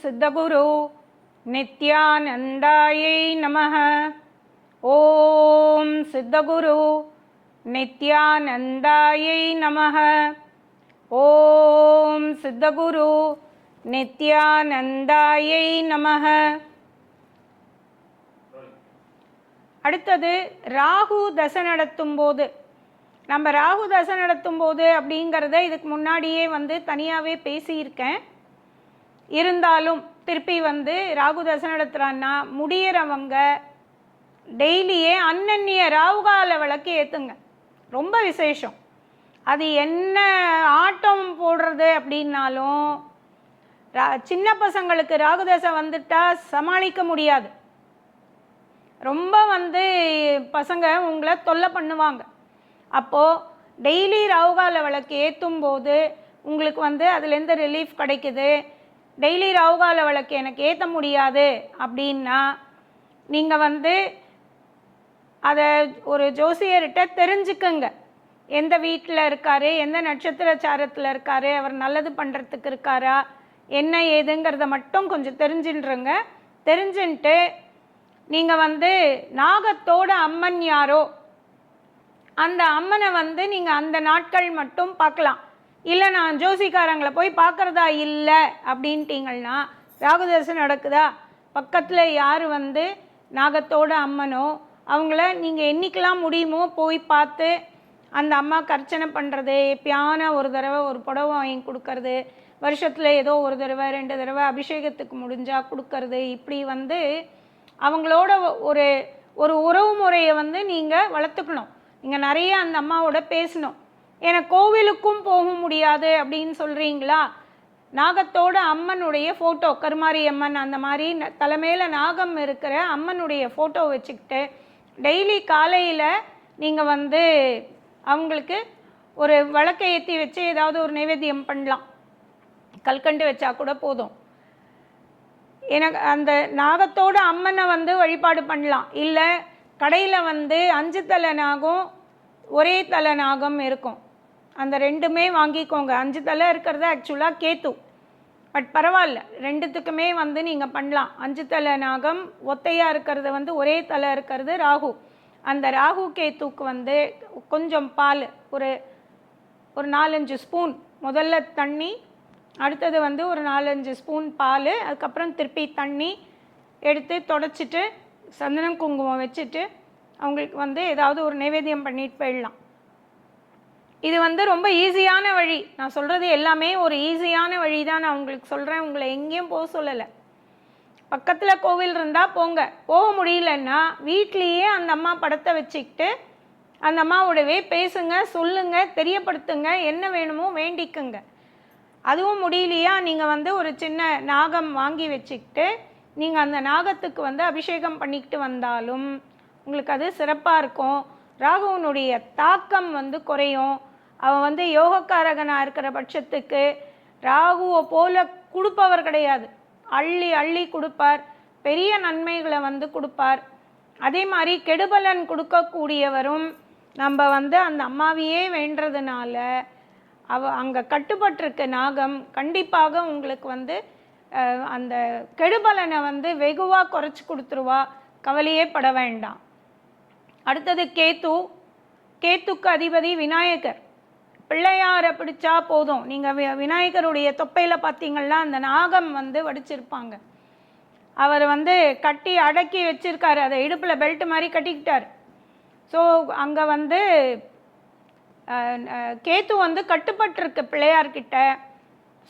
சித்தகுரு நித்யானந்தாயை நமः. ஓம் சித்தகுரு நித்யானந்தாயை நமः. ஓம் சித்தகுரு நித்யானந்தாயை நமः. அடுத்தது ராகு தசை நடத்தும் போது, நம்ம ராகு தசை நடத்தும் போது அப்படிங்கிறத இதுக்கு முன்னாடியே தனியாகவே பேசியிருக்கேன். இருந்தாலும் திருப்பி ராகு தசை நடத்துகிறான்னா முடியறவங்க டெய்லியே அன்னன்னிய ராகுகால விளக்கு ஏற்றுங்க. ரொம்ப விசேஷம். அது என்ன ஆட்டம் போடுறது அப்படின்னாலும் சின்ன பசங்களுக்கு ராகு தசை வந்துட்டால் சமாளிக்க முடியாது. ரொம்ப பசங்க உங்களை தொல்லை பண்ணுவாங்க. அப்போது டெய்லி ராகுகால விளக்கு ஏற்றும் போது உங்களுக்கு அதுலேருந்து ரிலீஃப் கிடைக்குது. டெய்லி ராகுகால விளக்கு எனக்கு ஏற்ற முடியாது அப்படின்னா நீங்கள் அதை ஒரு ஜோசியர்கிட்ட தெரிஞ்சுக்குங்க. எந்த வீட்டில் இருக்கார், எந்த நட்சத்திர சாரத்தில் இருக்கார், அவர் நல்லது பண்ணுறதுக்கு இருக்காரா, என்ன ஏதுங்கிறத மட்டும் கொஞ்சம் தெரிஞ்சுட்டுருங்க. தெரிஞ்சுன்ட்டு நீங்கள் நாகத்தோட அம்மன் யாரோ அந்த அம்மனை நீங்கள் அந்த நாட்கள் மட்டும் பார்க்கலாம். இல்லை நான் ஜோசிக்காரங்களை போய் பார்க்குறதா இல்லை அப்படின்ட்டிங்கன்னா, ராகுதசை நடக்குதா, பக்கத்தில் யார் நாகத்தோட அம்மனோ அவங்கள நீங்கள் என்றைக்கெல்லாம் முடியுமோ போய் பார்த்து அந்த அம்மாவுக்கு அர்ச்சனை பண்ணுறது, எப்பயானா ஒரு தடவை ஒரு புடவை வாங்கி கொடுக்கறது, வருஷத்தில் ஏதோ ஒரு தடவை 2 தடவை அபிஷேகத்துக்கு முடிஞ்சால் கொடுக்கறது, இப்படி அவங்களோட ஒரு ஒரு உறவு முறையை நீங்கள் வளர்த்துக்கணும். நீங்கள் நிறைய அந்த அம்மாவோட பேசணும். ஏன்னா கோவிலுக்கும் போக முடியாது அப்படின்னு சொல்கிறீங்களா, நாகத்தோட அம்மனுடைய ஃபோட்டோ, கருமாரி அம்மன் அந்த மாதிரி தலைமையில் நாகம் இருக்கிற அம்மனுடைய ஃபோட்டோ வச்சுக்கிட்டு டெய்லி காலையில் நீங்கள் அவங்களுக்கு ஒரு விளக்கை ஏற்றி வச்சு ஏதாவது ஒரு நைவேத்தியம் பண்ணலாம். கல்கண்டு வச்சா கூட போதும். எனக்கு அந்த நாகத்தோட அம்மனை வழிபாடு பண்ணலாம். இல்லை கடையில் 5 தலை நாகம் ஒரே தலை நாகம் இருக்கும், அந்த 2மே வாங்கிக்கோங்க. 5 தலை இருக்கிறது ஆக்சுவலாக கேத்து, பட் பரவாயில்ல, 2த்துக்குமே நீங்கள் பண்ணலாம். 5 தலை நாகம் ஒத்தையாக இருக்கிறது ஒரே தலை இருக்கிறது ராகு. அந்த ராகு கேத்துக்கு கொஞ்சம் பால், ஒரு 4-5 ஸ்பூன் முதல்ல தண்ணி, அடுத்தது ஒரு 4-5 ஸ்பூன் பால், அதுக்கப்புறம் திருப்பி தண்ணி எடுத்து தொடச்சிட்டு சந்தனம் குங்குமம் வச்சுட்டு அவங்களுக்கு ஏதாவது ஒரு நைவேத்தியம் பண்ணிட்டு போயிடலாம். இது ரொம்ப ஈஸியான வழி. நான் சொல்கிறது எல்லாமே ஒரு ஈஸியான வழி தான் நான் உங்களுக்கு சொல்கிறேன். உங்களை எங்கேயும் போக சொல்லலை. பக்கத்தில் கோவில் இருந்தால் போங்க. போக முடியலன்னா வீட்லேயே அந்த அம்மா படத்தை வச்சுக்கிட்டு அந்த அம்மாவோடவே பேசுங்க, சொல்லுங்கள், தெரியப்படுத்துங்க, என்ன வேணுமோ வேண்டிக்குங்க. அதுவும் முடியலையா நீங்கள் ஒரு சின்ன நாகம் வாங்கி வச்சுக்கிட்டு நீங்கள் அந்த நாகத்துக்கு அபிஷேகம் பண்ணிக்கிட்டு வந்தாலும் உங்களுக்கு அது சிறப்பாக இருக்கும். ராகுவனுடைய தாக்கம் குறையும். அவன் யோகக்காரகனாக இருக்கிற பட்சத்துக்கு ராகுவை போல கொடுப்பவர் கிடையாது. அள்ளி அள்ளி கொடுப்பார், பெரிய நன்மைகளை கொடுப்பார். அதே மாதிரி கெடுபலன் கொடுக்கக்கூடியவரும் நம்ம அந்த அம்மாவையே வேண்டதுனால அங்கே கட்டுப்பட்டிருக்க நாகம் கண்டிப்பாக உங்களுக்கு அந்த கெடுபலனை வெகுவாக குறைச்சி கொடுத்துருவா. கவலையே பட வேண்டாம். அடுத்தது கேத்து. கேத்துக்கு அதிபதி விநாயகர். பிள்ளையாரை பிடிச்சா போதும். நீங்கள் விநாயகருடைய தொப்பையில் பார்த்தீங்கன்னா அந்த நாகம் வடிச்சிருப்பாங்க. அவர் கட்டி அடக்கி வச்சிருக்காரு, அதை இடுப்பில் பெல்ட் மாதிரி கட்டிக்கிட்டார். ஸோ அங்கே கேத்து கட்டுப்பட்டிருக்கு பிள்ளையார்கிட்ட.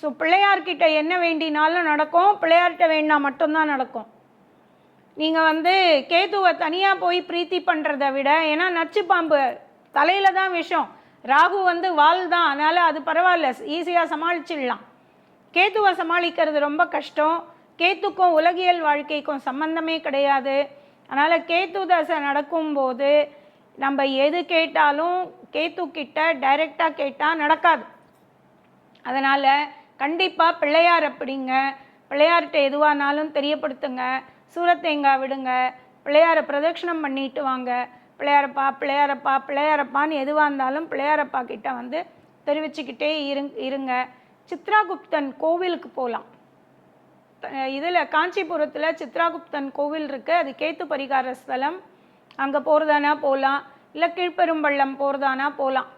ஸோ பிள்ளையார்கிட்ட என்ன வேண்டினாலும் நடக்கும், பிள்ளையார்கிட்ட வேணா மட்டும்தான் நடக்கும். நீங்கள் கேத்துவை தனியாக போய் பிரீத்தி பண்ணுறத விட, ஏன்னா நச்சு பாம்பு தலையில் தான் விஷம், ராகு வால் தான், அதனால் அது பரவாயில்ல, ஈஸியாக சமாளிச்சிடலாம். கேத்துவை சமாளிக்கிறது ரொம்ப கஷ்டம். கேத்துக்கும் உலகியல் வாழ்க்கைக்கும் சம்பந்தமே கிடையாது. அதனால் கேத்து தசை நடக்கும்போது நம்ம எது கேட்டாலும் கேத்துக்கிட்ட டைரெக்டாக கேட்டால் நடக்காது. அதனால் கண்டிப்பாக பிள்ளையார் அப்படிங்க, பிள்ளையார்கிட்ட எதுவானாலும் தெரியப்படுத்துங்க, சூரத்தேங்காய் விடுங்க, பிள்ளையாரை பிரதட்சணம் பண்ணிட்டு வாங்க. பிள்ளையாரப்பா பிள்ளையாரப்பா பிள்ளையாரப்பான்னு எதுவாக இருந்தாலும் பிள்ளையாரப்பா கிட்ட தெரிவிச்சுக்கிட்டே இருங்க. சித்ராகுப்தன் கோவிலுக்கு போகலாம். இதில் காஞ்சிபுரத்தில் சித்ராகுப்தன் கோவில் இருக்குது, அது கேத்து பரிகார ஸ்தலம். அங்கே போகிறதானா போகலாம், இல்லை கீழ்பெரும்பள்ளம் போகிறதானா போகலாம்.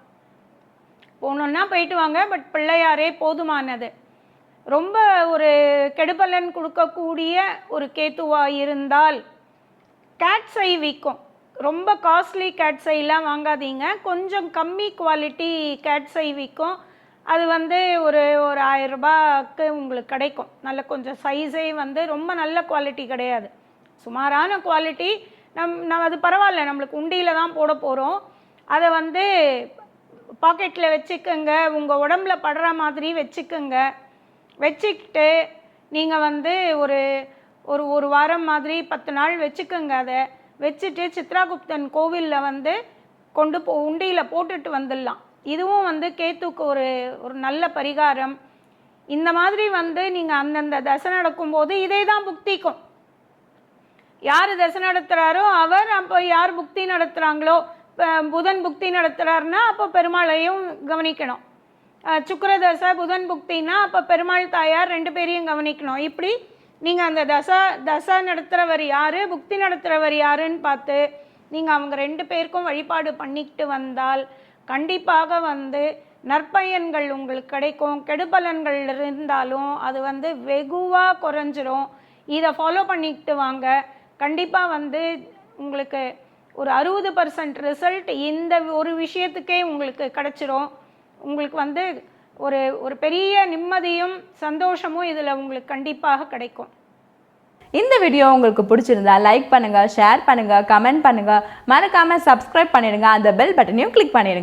போகணுன்னா போயிட்டு வாங்க, பட் பிள்ளையாரே போதுமானது. ரொம்ப ஒரு கெடுபலன் கொடுக்கக்கூடிய ஒரு கேத்துவாக இருந்தால் கேட்ஸ் ஐ விற்கும். ரொம்ப காஸ்ட்லி கேட்ஸ் ஐலாம் வாங்காதீங்க, கொஞ்சம் கம்மி குவாலிட்டி கேட்ஸ் ஐ விற்கும். அது வந்து ஒரு 1000 ரூபாய்க்கு உங்களுக்கு கிடைக்கும். நல்ல கொஞ்சம் சைஸே வந்து ரொம்ப நல்ல குவாலிட்டி கிடையாது, சுமாரான குவாலிட்டி. நம்ம அது பரவாயில்ல, நம்மளுக்கு உண்டியில் தான் போட போகிறோம். அதை வந்து பாக்கெட்டில் வச்சுக்கோங்க, உங்கள் உடம்புல படுற மாதிரி வச்சுக்கோங்க. வச்சுக்கிட்டு நீங்கள் வந்து ஒரு வாரம் மாதிரி 10 நாள் வச்சுக்கோங்க. அதை வச்சுட்டு சித்ராகுப்தன் கோவிலில் வந்து உண்டியில் போட்டுட்டு வந்துடலாம். இதுவும் வந்து கேத்துக்கு ஒரு நல்ல பரிகாரம். இந்த மாதிரி வந்து நீங்கள் அந்தந்த தசை நடக்கும்போது இதே தான் புக்திக்கும். யார் தசை நடத்துகிறாரோ அவர், அப்போ யார் புக்தி நடத்துகிறாங்களோ, புதன் புக்தி நடத்துகிறாருன்னா அப்போ பெருமாளையும் கவனிக்கணும். சுக்கிரதசை புதன் புக்தின்னா அப்போ பெருமாள் தாயார் 2 பேரையும் கவனிக்கணும். இப்படி நீங்கள் அந்த தசை நடத்துகிறவர் யார், புக்தி நடத்துகிறவர் யாருன்னு பார்த்து நீங்கள் அவங்க 2 பேருக்கும் வழிபாடு பண்ணிக்கிட்டு வந்தால் கண்டிப்பாக வந்து நற்பயன்கள் உங்களுக்கு கிடைக்கும். கெடுபலன்கள் இருந்தாலும் அது வந்து வெகுவாக குறைஞ்சிரும். இதை ஃபாலோ பண்ணிக்கிட்டு வாங்க, கண்டிப்பாக வந்து உங்களுக்கு ஒரு 60% ரிசல்ட் இந்த ஒரு விஷயத்துக்கே உங்களுக்கு கிடச்சிரும். உங்களுக்கு வந்து ஒரு பெரிய நிம்மதியும் சந்தோஷமும் இதில் உங்களுக்கு கண்டிப்பாக கிடைக்கும். இந்த வீடியோ உங்களுக்கு பிடிச்சிருந்தா லைக் பண்ணுங்கள், ஷேர் பண்ணுங்கள், கமெண்ட் பண்ணுங்கள், மறக்காமல் சப்ஸ்கிரைப் பண்ணிடுங்க, அந்த பெல் பட்டனையும் கிளிக் பண்ணிடுங்க.